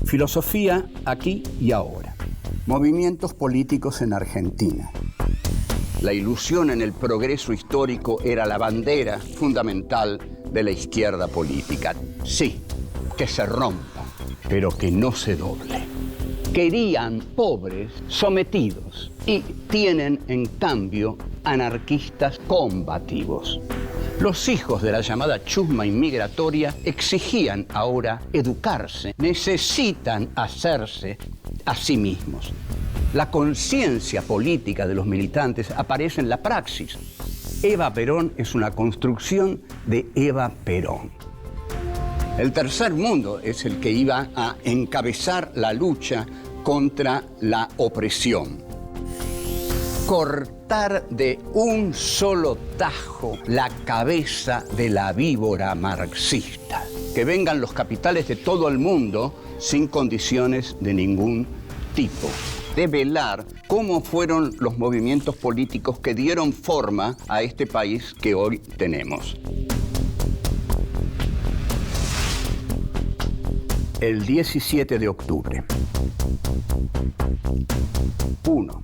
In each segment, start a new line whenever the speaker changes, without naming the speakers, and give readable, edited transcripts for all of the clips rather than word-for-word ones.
Filosofía aquí y ahora. Movimientos políticos en Argentina. La ilusión en el progreso histórico era la bandera fundamental de la izquierda política. Sí, que se rompa, pero que no se doble. Querían pobres sometidos y tienen, en cambio, anarquistas combativos. Los hijos de la llamada chusma inmigratoria exigían ahora educarse, necesitan hacerse a sí mismos. La conciencia política de los militantes aparece en la praxis. Eva Perón es una construcción de Eva Perón. El tercer mundo es el que iba a encabezar la lucha contra la opresión. Cortar de un solo tajo la cabeza de la víbora marxista. Que vengan los capitales de todo el mundo sin condiciones de ningún tipo. Develar cómo fueron los movimientos políticos que dieron forma a este país que hoy tenemos. El 17 de octubre. 1.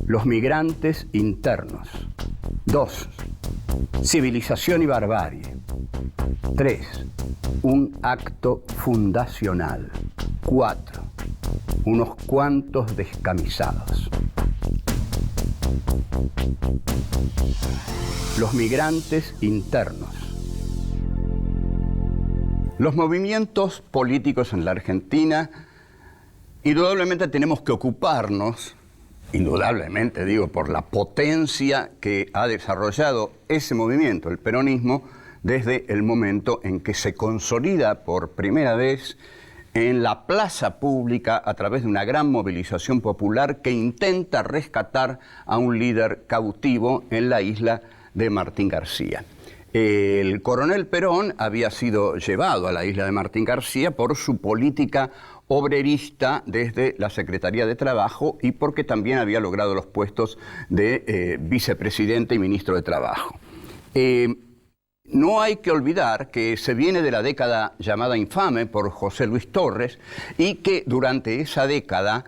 Los migrantes internos. 2. Civilización y barbarie. 3. Un acto fundacional. 4. Unos cuantos descamisados. Los migrantes internos. Los movimientos políticos en la Argentina, indudablemente tenemos que ocuparnos, indudablemente digo, por la potencia que ha desarrollado ese movimiento, el peronismo, desde el momento en que se consolida por primera vez en la plaza pública a través de una gran movilización popular que intenta rescatar a un líder cautivo en la isla de Martín García. El coronel Perón había sido llevado a la isla de Martín García por su política obrerista desde la Secretaría de Trabajo y porque también había logrado los puestos de vicepresidente y ministro de Trabajo. No hay que olvidar que se viene de la década llamada infame por José Luis Torres y que durante esa década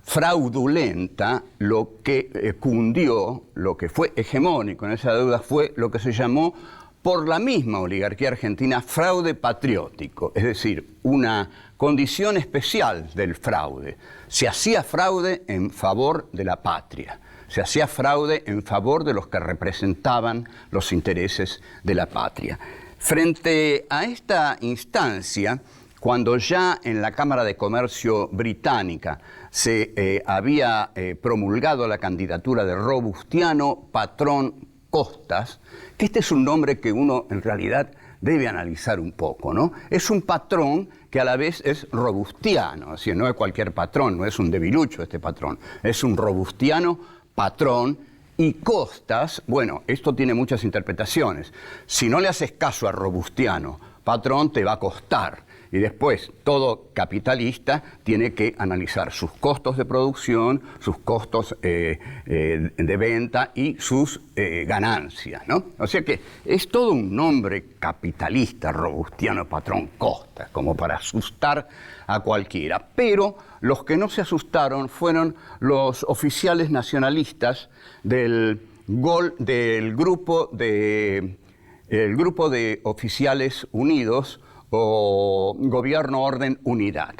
fraudulenta lo que cundió, lo que fue hegemónico en esa deuda fue lo que se llamó por la misma oligarquía argentina fraude patriótico, es decir, una condición especial del fraude. Se hacía fraude en favor de la patria. Se hacía fraude en favor de los que representaban los intereses de la patria. Frente a esta instancia, cuando ya en la Cámara de Comercio británica se había promulgado la candidatura de Robustiano Patrón Costas, que este es un nombre que uno en realidad debe analizar un poco, ¿no? Es un patrón que a la vez es robustiano, es decir, no es cualquier patrón, no es un debilucho este patrón, es un robustiano patrón. Y Costas, bueno, esto tiene muchas interpretaciones. Si no le haces caso a Robustiano, patrón, te va a costar. Y después, todo capitalista tiene que analizar sus costos de producción, sus costos de venta y sus ganancias, ¿no? O sea que es todo un nombre capitalista, Robustiano Patrón Costas, como para asustar a cualquiera. Pero los que no se asustaron fueron los oficiales nacionalistas del grupo de oficiales unidos, o Gobierno, Orden, Unidad.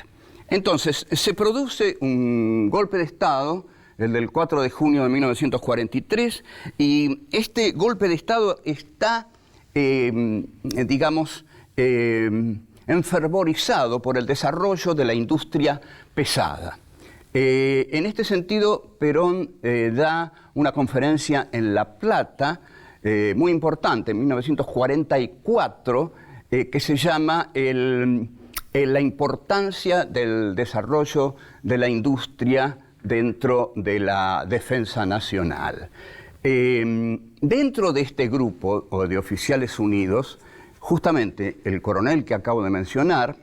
Entonces, se produce un golpe de Estado, el del 4 de junio de 1943, y este golpe de Estado está, enfervorizado por el desarrollo de la industria pesada. En este sentido, Perón da una conferencia en La Plata, muy importante, en 1944, que se llama la importancia del desarrollo de la industria dentro de la defensa nacional. Dentro de este grupo de oficiales unidos, justamente el coronel que acabo de mencionar,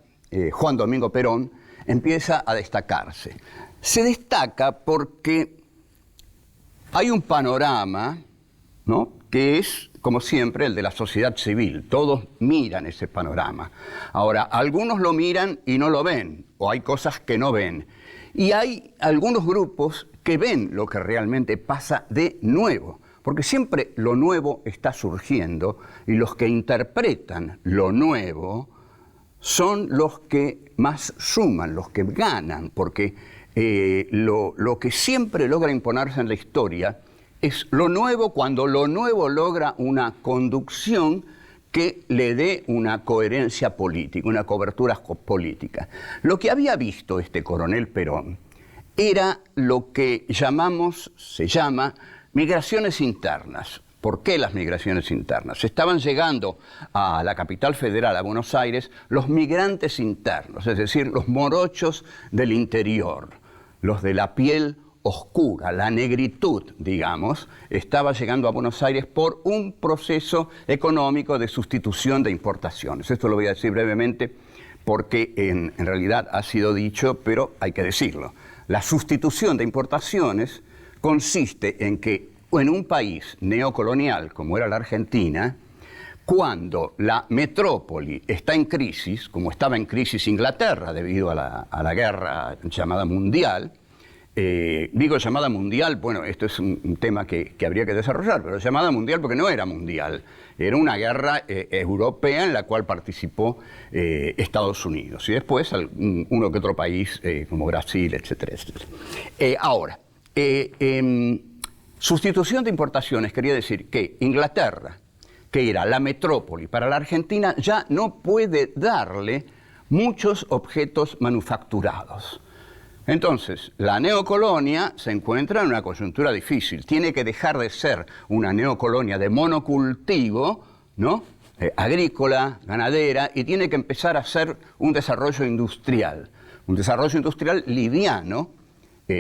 Juan Domingo Perón, empieza a destacarse. Se destaca porque hay un panorama, ¿no?, que es, como siempre, el de la sociedad civil. Todos miran ese panorama. Ahora, algunos lo miran y no lo ven, o hay cosas que no ven. Y hay algunos grupos que ven lo que realmente pasa de nuevo, porque siempre lo nuevo está surgiendo y los que interpretan lo nuevo son los que más suman, los que ganan, porque lo que siempre logra imponerse en la historia es lo nuevo cuando lo nuevo logra una conducción que le dé una coherencia política, una cobertura política. Lo que había visto este coronel Perón era lo que se llama migraciones internas. ¿Por qué las migraciones internas? Estaban llegando a la capital federal, a Buenos Aires, los migrantes internos, es decir, los morochos del interior, los de la piel oscura, la negritud, digamos, estaba llegando a Buenos Aires por un proceso económico de sustitución de importaciones. Esto lo voy a decir brevemente porque en realidad ha sido dicho, pero hay que decirlo. La sustitución de importaciones consiste en que en un país neocolonial como era la Argentina, cuando la metrópoli está en crisis, como estaba en crisis Inglaterra debido a la guerra llamada mundial, digo llamada mundial, bueno, esto es un tema que habría que desarrollar, pero llamada mundial porque no era mundial, era una guerra europea en la cual participó Estados Unidos y después uno que otro país como Brasil, etcétera, etcétera. Ahora, sustitución de importaciones quería decir que Inglaterra, que era la metrópoli para la Argentina, ya no puede darle muchos objetos manufacturados. Entonces, la neocolonia se encuentra en una coyuntura difícil. Tiene que dejar de ser una neocolonia de monocultivo, ¿no? Agrícola, ganadera, y tiene que empezar a ser un desarrollo industrial liviano,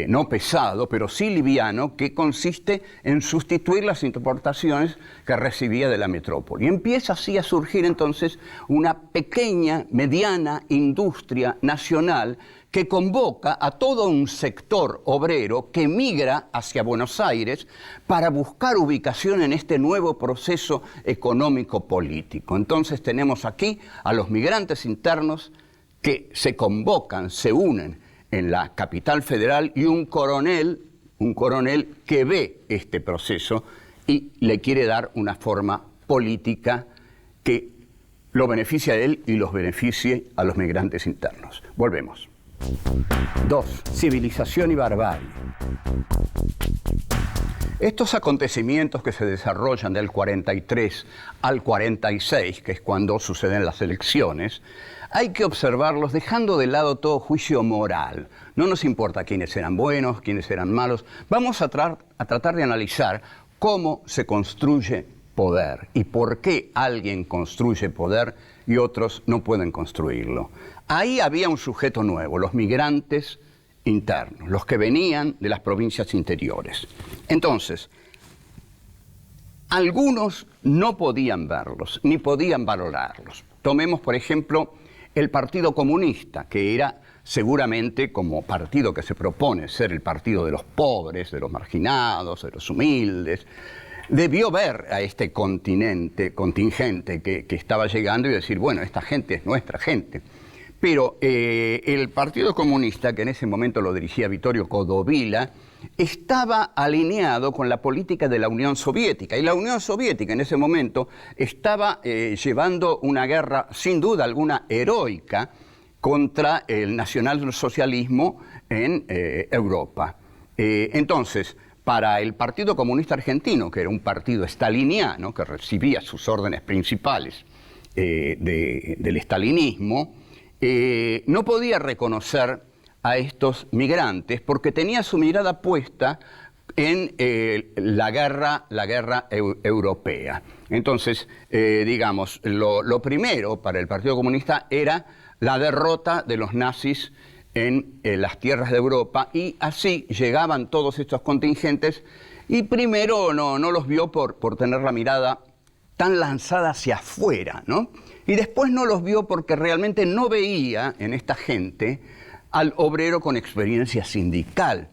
no pesado, pero sí liviano, que consiste en sustituir las importaciones que recibía de la metrópoli. Y empieza así a surgir entonces una pequeña, mediana industria nacional que convoca a todo un sector obrero que migra hacia Buenos Aires para buscar ubicación en este nuevo proceso económico-político. Entonces tenemos aquí a los migrantes internos que se convocan, se unen en la capital federal y un coronel que ve este proceso y le quiere dar una forma política que lo beneficie a él y los beneficie a los migrantes internos. Volvemos. 2. Civilización y barbarie. Estos acontecimientos que se desarrollan del 43 al 46, que es cuando suceden las elecciones, hay que observarlos dejando de lado todo juicio moral. No nos importa quiénes eran buenos, quiénes eran malos. Vamos a tratar de analizar cómo se construye poder y por qué alguien construye poder y otros no pueden construirlo. Ahí había un sujeto nuevo, los migrantes internos, los que venían de las provincias interiores. Entonces, algunos no podían verlos, ni podían valorarlos. Tomemos, por ejemplo, el Partido Comunista, que era seguramente como partido que se propone ser el partido de los pobres, de los marginados, de los humildes, debió ver a este contingente que estaba llegando y decir, bueno, esta gente es nuestra gente. Pero el Partido Comunista, que en ese momento lo dirigía Vittorio Codovilla, estaba alineado con la política de la Unión Soviética. Y la Unión Soviética en ese momento estaba llevando una guerra, sin duda alguna, heroica contra el nacionalsocialismo en Europa. Entonces, para el Partido Comunista Argentino, que era un partido staliniano, que recibía sus órdenes principales del estalinismo, no podía reconocer a estos migrantes porque tenía su mirada puesta en la guerra europea. Entonces, digamos, lo primero para el Partido Comunista era la derrota de los nazis en las tierras de Europa, y así llegaban todos estos contingentes, y primero no los vio por tener la mirada tan lanzada hacia afuera, ¿no? Y después no los vio porque realmente no veía en esta gente al obrero con experiencia sindical,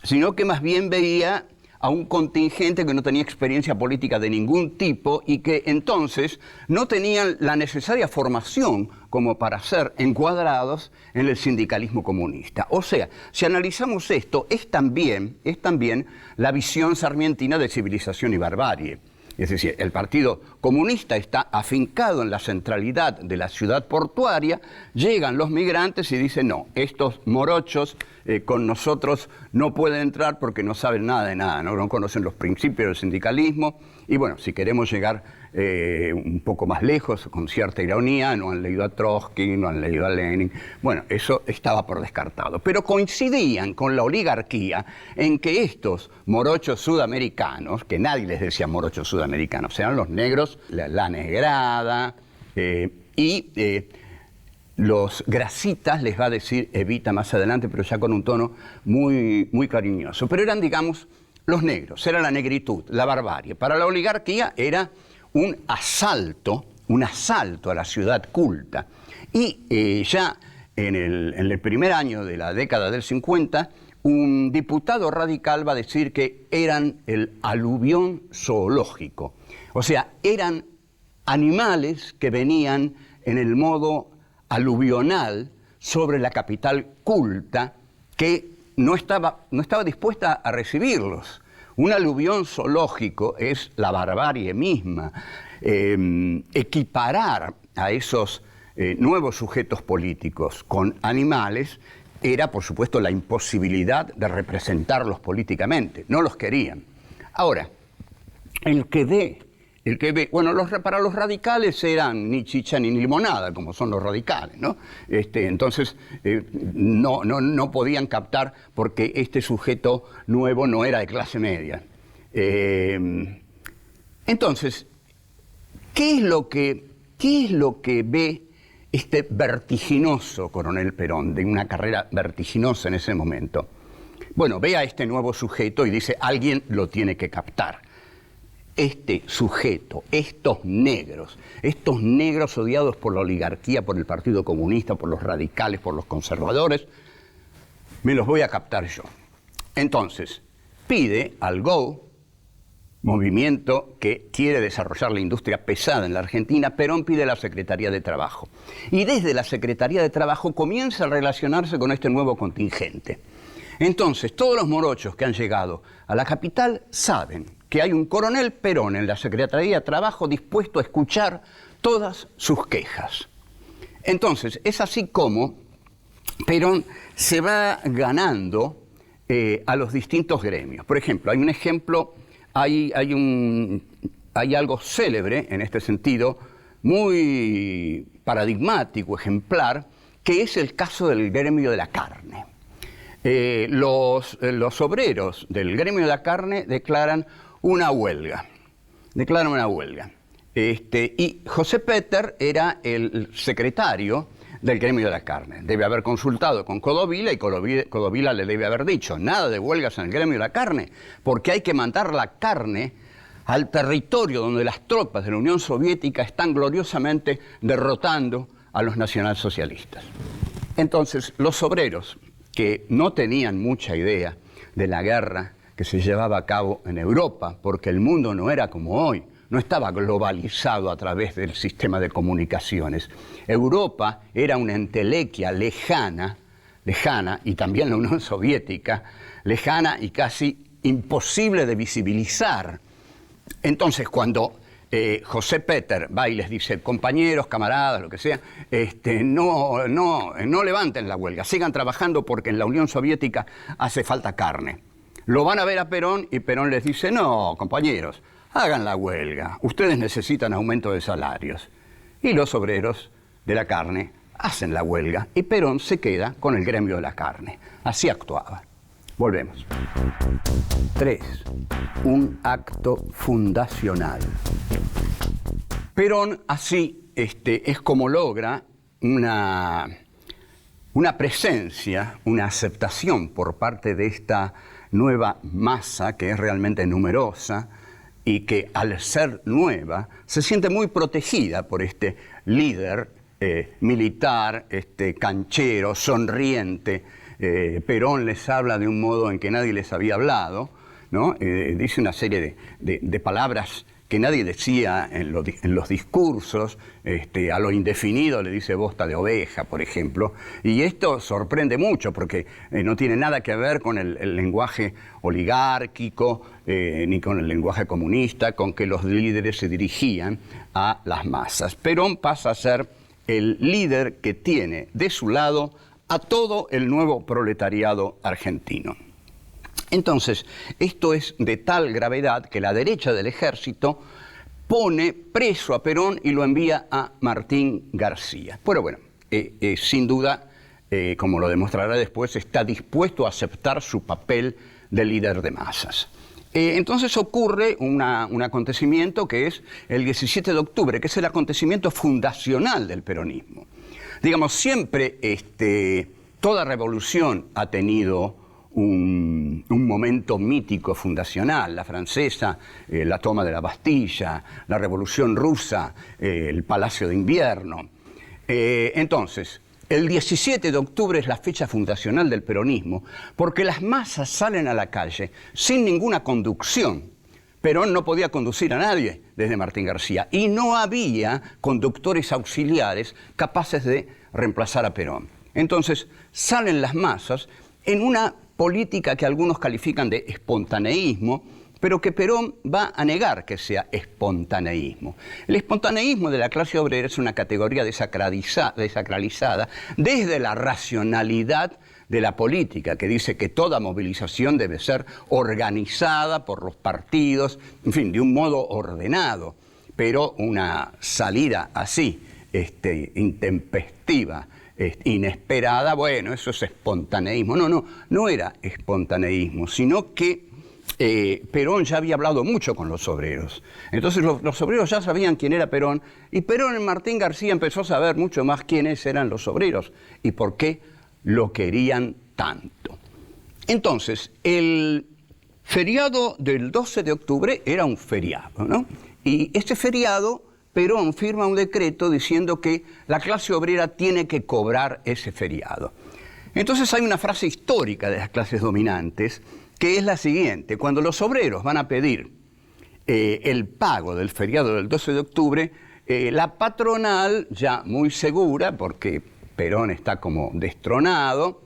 sino que más bien veía a un contingente que no tenía experiencia política de ningún tipo y que entonces no tenían la necesaria formación como para ser encuadrados en el sindicalismo comunista. O sea, si analizamos esto, es también la visión sarmientina de civilización y barbarie. Es decir, el Partido Comunista está afincado en la centralidad de la ciudad portuaria, llegan los migrantes y dicen, no, estos morochos con nosotros no pueden entrar porque no saben nada de nada, no conocen los principios del sindicalismo, y bueno, si queremos llegar un poco más lejos, con cierta ironía, no han leído a Trotsky, no han leído a Lenin. Bueno, eso estaba por descartado. Pero coincidían con la oligarquía en que estos morochos sudamericanos, que nadie les decía morochos sudamericanos, eran los negros, la negrada, los grasitas, les va a decir Evita más adelante, pero ya con un tono muy, muy cariñoso. Pero eran, digamos, los negros, era la negritud, la barbarie. Para la oligarquía era un asalto a la ciudad culta. Y ya en el primer año de la década del 50, un diputado radical va a decir que eran el aluvión zoológico. O sea, eran animales que venían en el modo aluvional sobre la capital culta que no estaba dispuesta a recibirlos. Un aluvión zoológico es la barbarie misma. Equiparar a esos nuevos sujetos políticos con animales era, por supuesto, la imposibilidad de representarlos políticamente. No los querían. Ahora, el que ve, bueno, para los radicales eran ni chicha ni limonada, como son los radicales, ¿no? Entonces, no podían captar porque este sujeto nuevo no era de clase media. Entonces, ¿qué es lo que ve este vertiginoso coronel Perón, de una carrera vertiginosa en ese momento? Bueno, ve a este nuevo sujeto y dice, alguien lo tiene que captar. Este sujeto, estos negros odiados por la oligarquía, por el Partido Comunista, por los radicales, por los conservadores, me los voy a captar yo. Entonces, pide al GO, movimiento que quiere desarrollar la industria pesada en la Argentina, Perón pide a la Secretaría de Trabajo. Y desde la Secretaría de Trabajo comienza a relacionarse con este nuevo contingente. Entonces, todos los morochos que han llegado a la capital saben que hay un coronel Perón en la Secretaría de Trabajo dispuesto a escuchar todas sus quejas. Entonces, es así como Perón se va ganando a los distintos gremios. Por ejemplo, hay algo célebre en este sentido, muy paradigmático, ejemplar, que es el caso del gremio de la carne. Los obreros del gremio de la carne declaran una huelga. Y José Peter era el secretario del gremio de la carne. Debe haber consultado con Codovila y Codovila le debe haber dicho, nada de huelgas en el gremio de la carne, porque hay que mandar la carne al territorio donde las tropas de la Unión Soviética están gloriosamente derrotando a los nacionalsocialistas. Entonces, los obreros que no tenían mucha idea de la guerra que se llevaba a cabo en Europa, porque el mundo no era como hoy, no estaba globalizado a través del sistema de comunicaciones. Europa era una entelequia lejana, y también la Unión Soviética, lejana y casi imposible de visibilizar. Entonces, cuando José Peter va y les dice, compañeros, camaradas, lo que sea, no levanten la huelga, sigan trabajando porque en la Unión Soviética hace falta carne. Lo van a ver a Perón y Perón les dice, no, compañeros, hagan la huelga, ustedes necesitan aumento de salarios. Y los obreros de la carne hacen la huelga y Perón se queda con el gremio de la carne. Así actuaba. Volvemos. 3. Un acto fundacional. Perón así es como logra una presencia, una aceptación por parte de esta nueva masa que es realmente numerosa y que al ser nueva se siente muy protegida por este líder militar, canchero, sonriente. Perón les habla de un modo en que nadie les había hablado, ¿no? Dice una serie de palabras que nadie decía en los discursos. A lo indefinido le dice bosta de oveja, por ejemplo. Y esto sorprende mucho porque no tiene nada que ver con el lenguaje oligárquico, ni con el lenguaje comunista, con que los líderes se dirigían a las masas. Perón pasa a ser el líder que tiene de su lado a todo el nuevo proletariado argentino. Entonces, esto es de tal gravedad que la derecha del ejército pone preso a Perón y lo envía a Martín García. Pero bueno, sin duda, como lo demostrará después, está dispuesto a aceptar su papel de líder de masas. Entonces ocurre un acontecimiento que es el 17 de octubre, que es el acontecimiento fundacional del peronismo. Digamos, siempre toda revolución ha tenido un momento mítico fundacional. La francesa, la toma de la Bastilla, la Revolución Rusa, el Palacio de Invierno. Entonces, el 17 de octubre es la fecha fundacional del peronismo, porque las masas salen a la calle sin ninguna conducción. Perón no podía conducir a nadie desde Martín García y no había conductores auxiliares capaces de reemplazar a Perón. Entonces, salen las masas en una política que algunos califican de espontaneísmo, pero que Perón va a negar que sea espontaneísmo. El espontaneísmo de la clase obrera es una categoría desacralizada desde la racionalidad de la política, que dice que toda movilización debe ser organizada por los partidos, en fin, de un modo ordenado. Pero una salida así, intempestiva, inesperada, bueno, eso es espontaneísmo. No era espontaneísmo, sino que Perón ya había hablado mucho con los obreros. Entonces los obreros ya sabían quién era Perón, y Perón en Martín García empezó a saber mucho más quiénes eran los obreros y por qué lo querían tanto. Entonces, el feriado del 12 de octubre era un feriado, ¿no? Y este feriado, Perón firma un decreto diciendo que la clase obrera tiene que cobrar ese feriado. Entonces hay una frase histórica de las clases dominantes que es la siguiente: cuando los obreros van a pedir el pago del feriado del 12 de octubre, la patronal, ya muy segura, porque Perón está como destronado,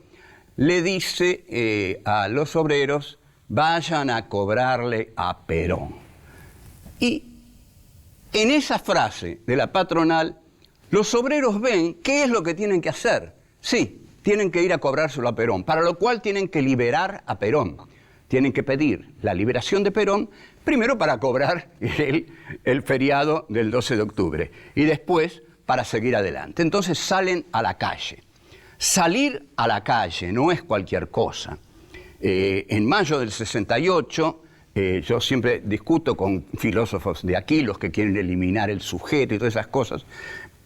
le dice a los obreros: vayan a cobrarle a Perón. Y en esa frase de la patronal, los obreros ven qué es lo que tienen que hacer. Sí, tienen que ir a cobrárselo a Perón, para lo cual tienen que liberar a Perón. Tienen que pedir la liberación de Perón, primero para cobrar el feriado del 12 de octubre y después para seguir adelante. Entonces salen a la calle. Salir a la calle no es cualquier cosa. En mayo del 68... yo siempre discuto con filósofos de aquí, los que quieren eliminar el sujeto y todas esas cosas,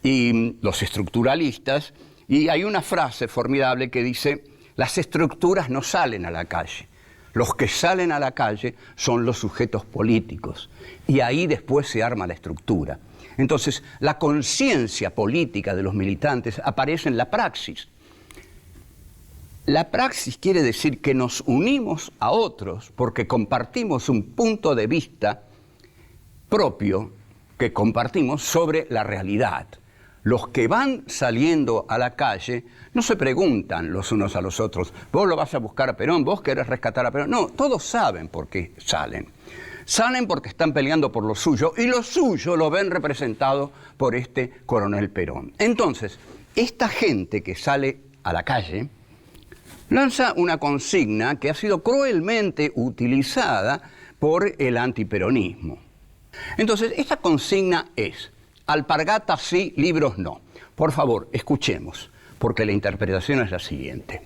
y los estructuralistas, y hay una frase formidable que dice: las estructuras no salen a la calle, los que salen a la calle son los sujetos políticos, y ahí después se arma la estructura. Entonces, la conciencia política de los militantes aparece en la praxis. La praxis quiere decir que nos unimos a otros porque compartimos un punto de vista propio que compartimos sobre la realidad. Los que van saliendo a la calle no se preguntan los unos a los otros: vos lo vas a buscar a Perón, vos querés rescatar a Perón. No, todos saben por qué salen. Salen porque están peleando por lo suyo, y lo suyo lo ven representado por este coronel Perón. Entonces, esta gente que sale a la calle lanza una consigna que ha sido cruelmente utilizada por el antiperonismo. Entonces, esta consigna es: alpargatas sí, libros no. Por favor, escuchemos, porque la interpretación es la siguiente.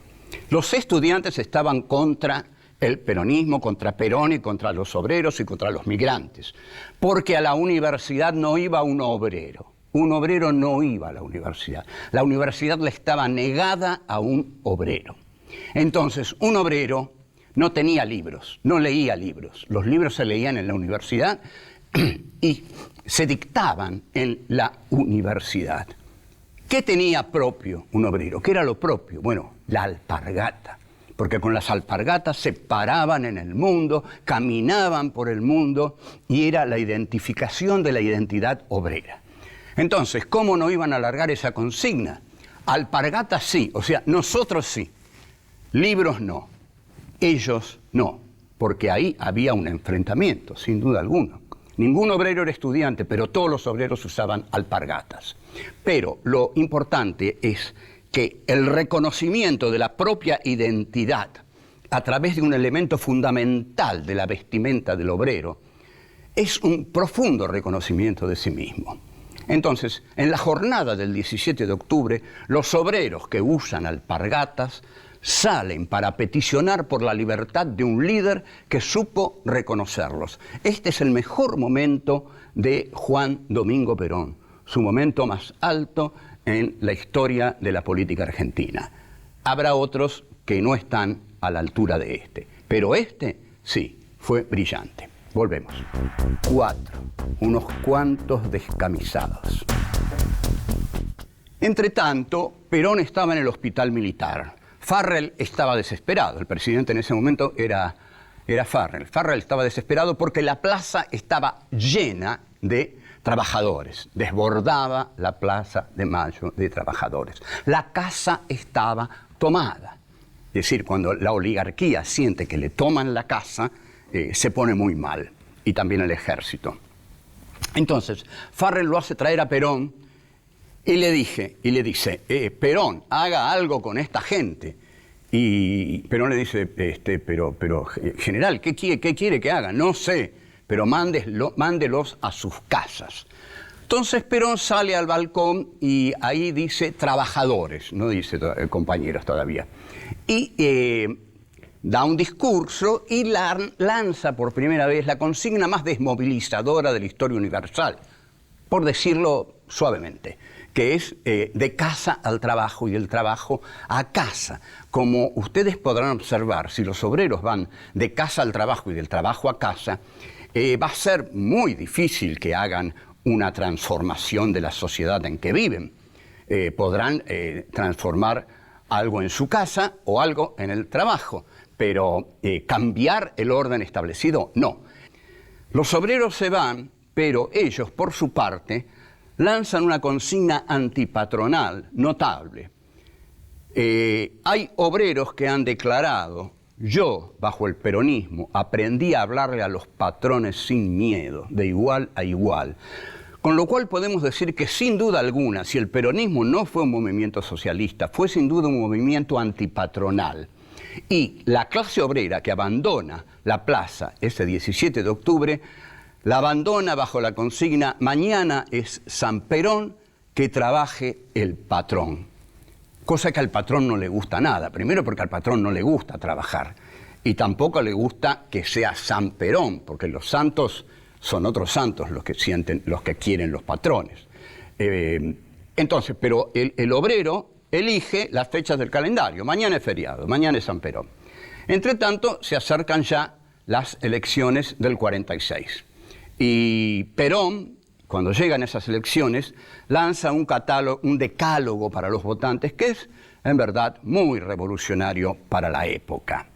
Los estudiantes estaban contra el peronismo, contra Perón y contra los obreros y contra los migrantes, porque a la universidad no iba un obrero. Un obrero no iba a la universidad. La universidad le estaba negada a un obrero. Entonces, un obrero no tenía libros, no leía libros. Los libros se leían en la universidad y se dictaban en la universidad. ¿Qué tenía propio un obrero? ¿Qué era lo propio? Bueno, la alpargata. porque con las alpargatas se paraban en el mundo, caminaban por el mundo y era la identificación de la identidad obrera. Entonces, ¿cómo no iban a alargar esa consigna? Alpargatas sí, o sea, nosotros sí, libros no, ellos no, porque ahí había un enfrentamiento, sin duda alguna. Ningún obrero era estudiante, pero todos los obreros usaban alpargatas. Pero lo importante es que el reconocimiento de la propia identidad a través de un elemento fundamental de la vestimenta del obrero es un profundo reconocimiento de sí mismo. Entonces, en la jornada del 17 de octubre, los obreros que usan alpargatas salen para peticionar por la libertad de un líder que supo reconocerlos. Este es el mejor momento de Juan Domingo Perón, su momento más alto en la historia de la política argentina. Habrá otros que no están a la altura de este, pero este sí, fue brillante. Volvemos. 4. Unos cuantos descamisados. Entre tanto, Perón estaba en el hospital militar. Farrell estaba desesperado. El presidente en ese momento era Farrell. Farrell estaba desesperado porque la plaza estaba llena de trabajadores. Desbordaba la Plaza de Mayo de trabajadores. La casa estaba tomada. Es decir, cuando la oligarquía siente que le toman la casa, se pone muy mal. Y también el ejército. Entonces, Farrell lo hace traer a Perón y le dice, Perón, haga algo con esta gente. Y Perón le dice, pero general, ¿qué quiere que haga? No sé, pero mándelos a sus casas. Entonces Perón sale al balcón y ahí dice trabajadores, no dice compañeros todavía. Y da un discurso y lanza por primera vez la consigna más desmovilizadora de la historia universal, por decirlo suavemente, que es de casa al trabajo y del trabajo a casa. Como ustedes podrán observar, si los obreros van de casa al trabajo y del trabajo a casa, va a ser muy difícil que hagan una transformación de la sociedad en que viven. Podrán transformar algo en su casa o algo en el trabajo, pero cambiar el orden establecido, no. Los obreros se van, pero ellos, por su parte, lanzan una consigna antipatronal notable. Hay obreros que han declarado, yo, bajo el peronismo, aprendí a hablarle a los patrones sin miedo, de igual a igual. Con lo cual podemos decir que sin duda alguna, si el peronismo no fue un movimiento socialista, fue sin duda un movimiento antipatronal. Y la clase obrera que abandona la plaza ese 17 de octubre, la abandona bajo la consigna, mañana es San Perón, que trabaje el patrón. Cosa que al patrón no le gusta nada. Primero porque al patrón no le gusta trabajar. Y tampoco le gusta que sea San Perón, porque los santos son otros santos los que quieren los patrones. Entonces, pero el obrero elige las fechas del calendario. Mañana es feriado, mañana es San Perón. Entre tanto, se acercan ya las elecciones del 46. Y Perón, cuando llegan esas elecciones, lanza un decálogo para los votantes, que es, en verdad, muy revolucionario para la época.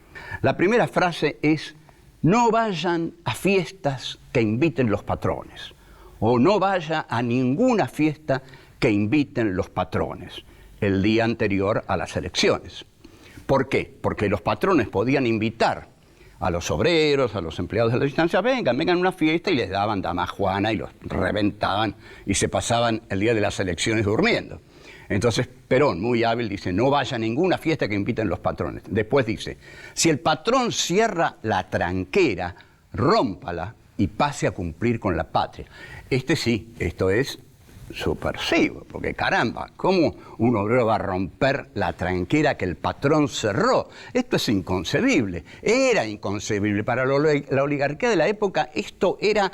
La primera frase es, no vayan a fiestas que inviten los patrones, o no vaya a ninguna fiesta que inviten los patrones el día anterior a las elecciones. ¿Por qué? Porque los patrones podían invitar a los obreros, a los empleados de la distancia, vengan a una fiesta, y les daban dama juana y los reventaban y se pasaban el día de las elecciones durmiendo. Entonces Perón, muy hábil, dice, no vaya a ninguna fiesta que inviten los patrones. Después dice, si el patrón cierra la tranquera, rómpala y pase a cumplir con la patria. Esto es subversivo, porque caramba, ¿cómo un obrero va a romper la tranquera que el patrón cerró? Esto es inconcebible, era inconcebible. Para la oligarquía de la época esto era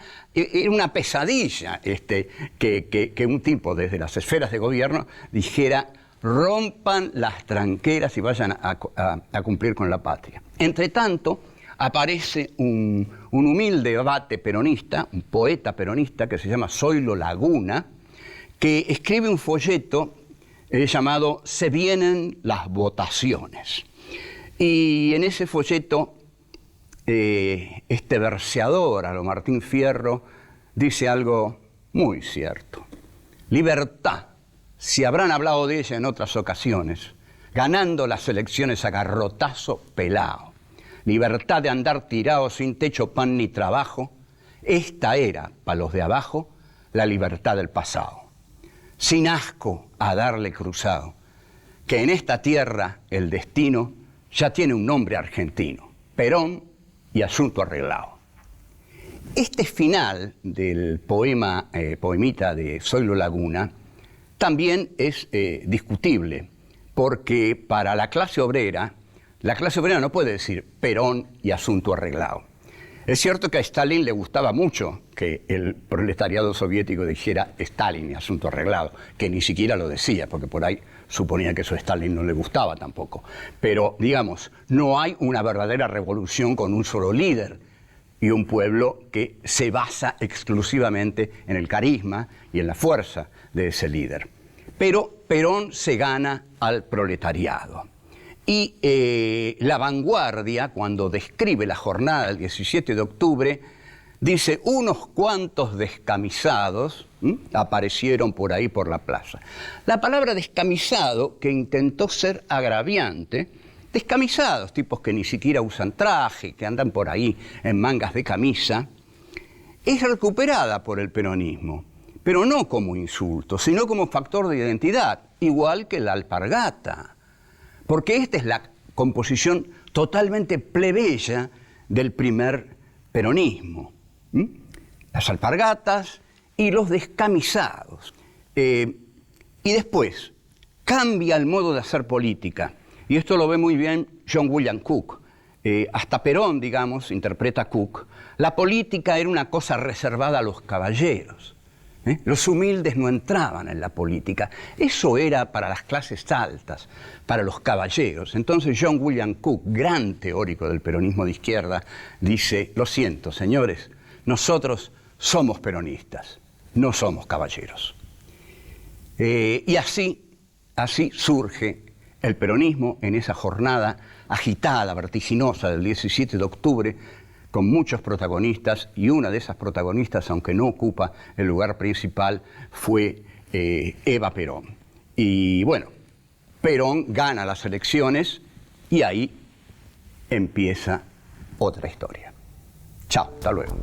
una pesadilla, que un tipo desde las esferas de gobierno dijera, rompan las tranqueras y vayan a cumplir con la patria. Entre tanto, aparece un humilde abate peronista, un poeta peronista que se llama Zoilo Laguna, que escribe un folleto llamado Se vienen las votaciones. Y en ese folleto, este verseador, a lo Martín Fierro, dice algo muy cierto. Libertad, si habrán hablado de ella en otras ocasiones, ganando las elecciones a garrotazo pelao. Libertad de andar tirado sin techo, pan ni trabajo. Esta era, para los de abajo, la libertad del pasado. Sin asco a darle cruzado, que en esta tierra el destino ya tiene un nombre argentino, Perón y asunto arreglado. Este final del poemita de Zoilo Laguna también es discutible, porque para la clase obrera no puede decir Perón y asunto arreglado. Es cierto que a Stalin le gustaba mucho que el proletariado soviético dijera Stalin y asunto arreglado, que ni siquiera lo decía, porque por ahí suponía que eso a Stalin no le gustaba tampoco. Pero, digamos, no hay una verdadera revolución con un solo líder y un pueblo que se basa exclusivamente en el carisma y en la fuerza de ese líder. Pero Perón se gana al proletariado. Y La Vanguardia, cuando describe la jornada del 17 de octubre, dice, unos cuantos descamisados aparecieron por ahí por la plaza. La palabra descamisado, que intentó ser agraviante, descamisados, tipos que ni siquiera usan traje, que andan por ahí en mangas de camisa, es recuperada por el peronismo, pero no como insulto, sino como factor de identidad, igual que la alpargata. Porque esta es la composición totalmente plebeya del primer peronismo. Las alpargatas y los descamisados. Y después cambia el modo de hacer política. Y esto lo ve muy bien John William Cook. Hasta Perón, digamos, interpreta Cook. La política era una cosa reservada a los caballeros. Los humildes no entraban en la política. Eso era para las clases altas, para los caballeros. Entonces John William Cook, gran teórico del peronismo de izquierda, dice, lo siento, señores, nosotros somos peronistas, no somos caballeros. Y así surge el peronismo en esa jornada agitada, vertiginosa del 17 de octubre, con muchos protagonistas, y una de esas protagonistas, aunque no ocupa el lugar principal, fue Eva Perón. Y bueno, Perón gana las elecciones y ahí empieza otra historia. Chao, hasta luego.